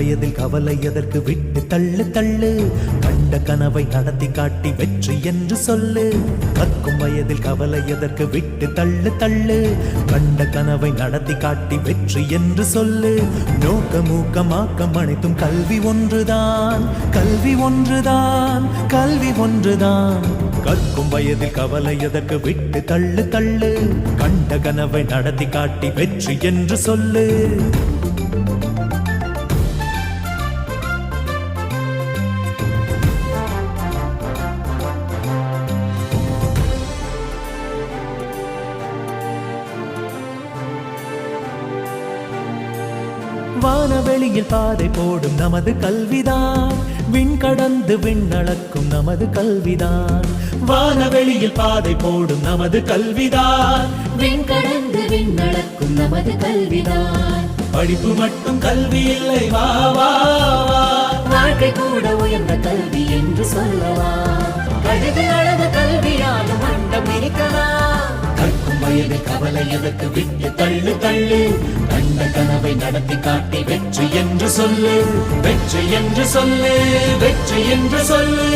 வயதில் கவலை எதற்கு விட்டு தள்ளு தள்ளு கண்ட கனவை நடத்தி காட்டி வெற்றி என்று சொல்லு கற்கும் வயதில் கவலை எதற்கு விட்டு தள்ளு தள்ளு கண்ட கனவை நடத்தி காட்டி வெற்றி என்று சொல்லு நோக்கம் ஊக்கம் ஆக்கம் அனைத்தும் கல்வி ஒன்றுதான் கல்வி ஒன்றுதான் கல்வி ஒன்றுதான் கற்கும் வயதில் கவலை எதற்கு விட்டு தள்ளு தள்ளு கண்ட கனவை நடத்தி காட்டி வெற்றி என்று சொல்லு வானவெளியில் பாதை போடும் நமது கல்விதான் விண் கடந்து விண்ணளக்கும் நமது கல்விதான் வானவெளியில் பாதை போடும் நமது கல்விதான் விண் கடந்து விண்ணளக்கும் நமது கல்விதான் படிப்பு மட்டும் கல்வி இல்லை வா வா வாழ்க்கை கூட உயர்ந்த கல்வி என்று சொல்லவா கழுது அழகு கல்வியாலும் மண்டம் இருக்கலாம் கற்கும் வயதில் கவலை எதற்கு விட்டு தள்ளு தள்ளு கண்ட கனவை நடத்தி காட்டி வெற்றி என்று சொல்லு வெற்றி என்று சொல்லு வெற்றி என்று சொல்லு